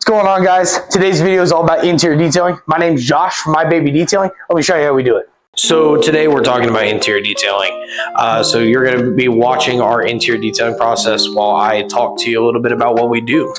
going on, guys? Today's video is all about interior detailing. My name's Josh from My Baby Detailing. Let me show you how we do it. So today we're talking about interior detailing. So you're going to be watching our interior detailing process while I talk to you a little bit about what we do.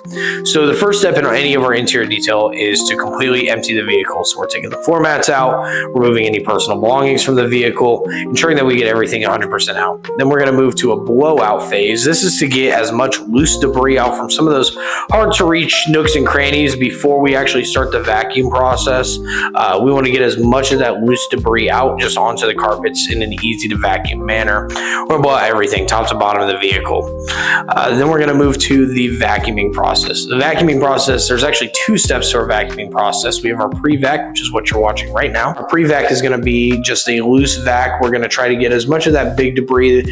So the first step in any of our interior detail is to completely empty the vehicle. So we're taking the floor mats out, removing any personal belongings from the vehicle, ensuring that we get everything 100% out. Then we're going to move to a blowout phase. This is to get as much loose debris out from some of those hard to reach nooks and crannies before we actually start the vacuum process. We want to get as much of that loose debris out just onto the carpets in an easy to vacuum manner. We're going to blow out everything top to bottom of the vehicle. Then we're going to move to the vacuuming process. The vacuuming process, there's actually two steps to our vacuuming process. We have our pre-vac, which is what you're watching right now. Our pre-vac is going to be just a loose vac. We're going to try to get as much of that big debris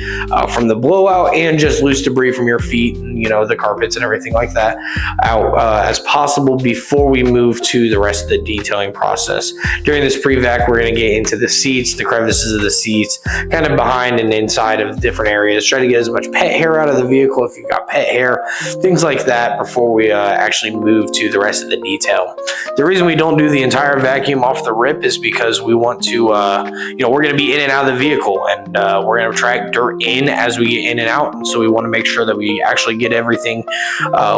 from the blowout and just loose debris from your feet and the carpets and everything like that out as possible before we move to the rest of the detailing process. During this pre-vac, we're going to get into the seats, the crevices of the seats, kind of behind and inside of different areas. Try to get as much pet hair out of the vehicle if you've got pet hair, things like that before we actually move to the rest of the detail. The reason we don't do the entire vacuum off the rip is because we want to, we're going to be in and out of the vehicle, and we're going to track dirt in as we get in and out. And so we want to make sure that we actually get everything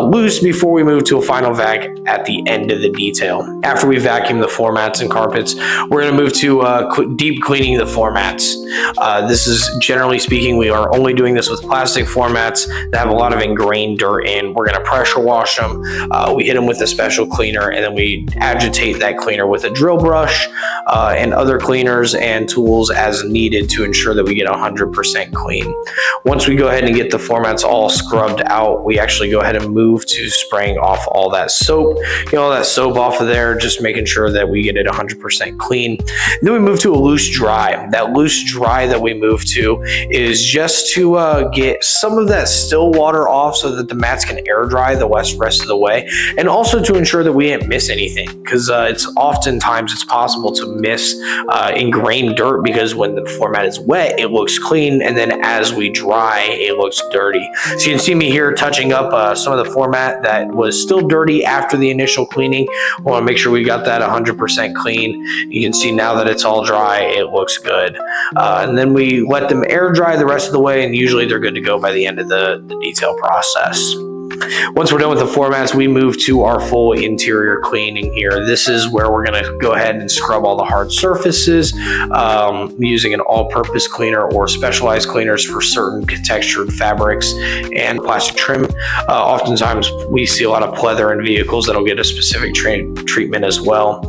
loose before we move to a final vac at the end of the detail. After we vacuum the floor mats and carpets, we're going to move to deep cleaning the floor mats. This is, generally speaking, we are only doing this with plastic floor mats that have a lot of ingrained dirt in. We're going to pressure wash them. We hit them with a special cleaner, and then we agitate that cleaner with a drill brush and other cleaners and tools as needed to ensure that we get 100% clean. Once we go ahead and get the floor mats all scrubbed out, we actually go ahead and move to spraying off all that soap. All that soap off of there, just making sure that we get it 100% clean. And then we move to a loose dry. That loose dry that we move to is just to get some of that still water off so that the mats can air dry the rest of the way, and also to ensure that we didn't miss anything, because oftentimes it's possible to miss ingrained dirt, because when the floor mat is wet it looks clean, and then as we dry it looks dirty. So you can see me here touching up some of the floor mat that was still dirty after the initial cleaning. We want to make sure we got that 100% clean. You can see now that it's all dry, it looks good. And then we let them air dry the rest of the way, and usually they're good to go by the end of the detail process. Once we're done with the floor mats, we move to our full interior cleaning here. This is where we're going to go ahead and scrub all the hard surfaces using an all-purpose cleaner or specialized cleaners for certain textured fabrics and plastic trim. Oftentimes we see a lot of pleather in vehicles that'll get a specific treatment as well.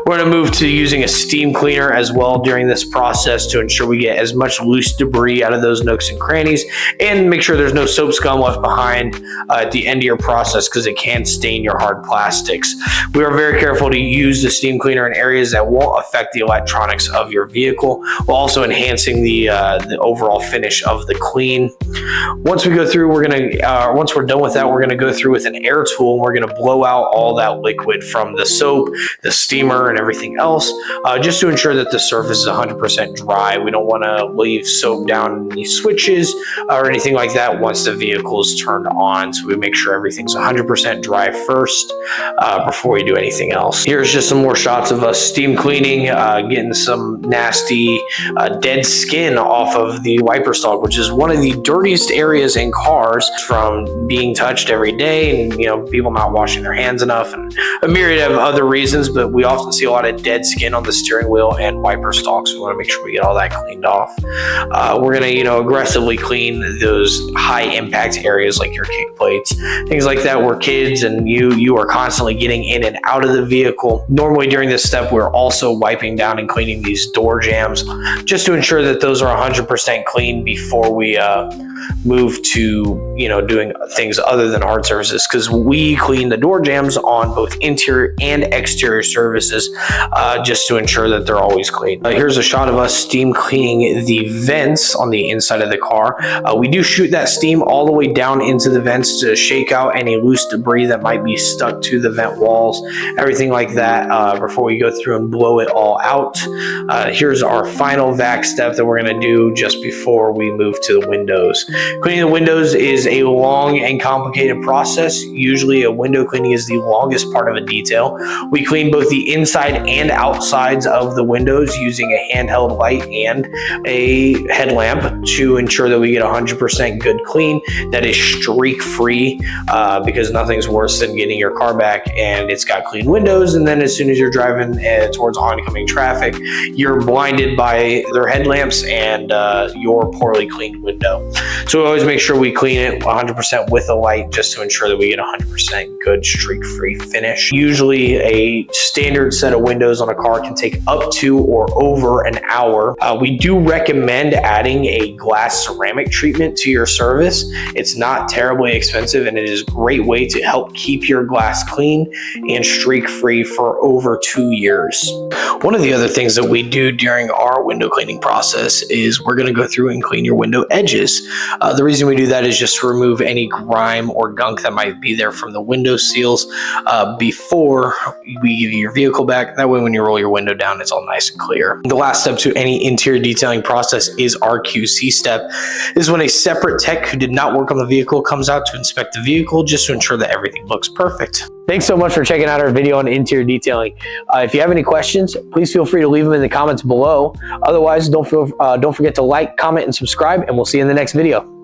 We're going to move to using a steam cleaner as well during this process to ensure we get as much loose debris out of those nooks and crannies, and make sure there's no soap scum left behind at the end of your process, because it can stain your hard plastics. We are very careful to use the steam cleaner in areas that won't affect the electronics of your vehicle, while also enhancing the overall finish of the clean. Once we go through, once we're done with that, we're gonna go through with an air tool, and we're gonna blow out all that liquid from the soap, the steamer, and everything else, just to ensure that the surface is 100% dry. We don't want to leave soap down any switches or anything like that once the vehicle is turned on. So we make sure everything's 100% dry first before we do anything else. Here's just some more shots of us steam cleaning, getting some nasty dead skin off of the wiper stalk, which is one of the dirtiest areas in cars from being touched every day, and people not washing their hands enough, and a myriad of other reasons. But we often see a lot of dead skin on the steering wheel and wiper stalks. We want to make sure we get all that cleaned off. We're going to aggressively clean those high impact areas like your kick plates, things like that, where kids and you are constantly getting in and out of the vehicle. Normally during this step, we're also wiping down and cleaning these door jambs, just to ensure that those are 100% clean before we move to doing things other than hard surfaces, because we clean the door jambs on both interior and exterior surfaces just to ensure that they're always clean. Here's a shot of us steam cleaning the vents on the inside of the car. We do shoot that steam all the way down into the vents to shake out any loose debris that might be stuck to the vent walls, everything like that, before we go through and blow it all out. Here's our final vac step that we're going to do just before we move to the windows. Cleaning the windows is a long and complicated process. Usually a window cleaning is the longest part of a detail. We clean both the inside and outsides of the windows using a handheld light and a headlamp to ensure that we get 100% good clean that is streak free, because nothing's worse than getting your car back and it's got clean windows, and then as soon as you're driving towards oncoming traffic, you're blinded by their headlamps and your poorly cleaned window. So we always make sure we clean it 100% with a light just to ensure that we get 100% good streak-free finish. Usually a standard set of windows on a car can take up to or over an hour. We do recommend adding a glass ceramic treatment to your service. It's not terribly expensive and it is a great way to help keep your glass clean and streak-free for over 2 years. One of the other things that we do during our window cleaning process is we're going to go through and clean your window edges. The reason we do that is just to remove any grime or gunk that might be there from the window seals before we give you your vehicle back. That way when you roll your window down, it's all nice and clear. The last step to any interior detailing process is our QC step. This is when a separate tech who did not work on the vehicle comes out to inspect the vehicle just to ensure that everything looks perfect. Thanks so much for checking out our video on interior detailing. If you have any questions, please feel free to leave them in the comments below. Otherwise, don't forget to like, comment, and subscribe, and we'll see you in the next video.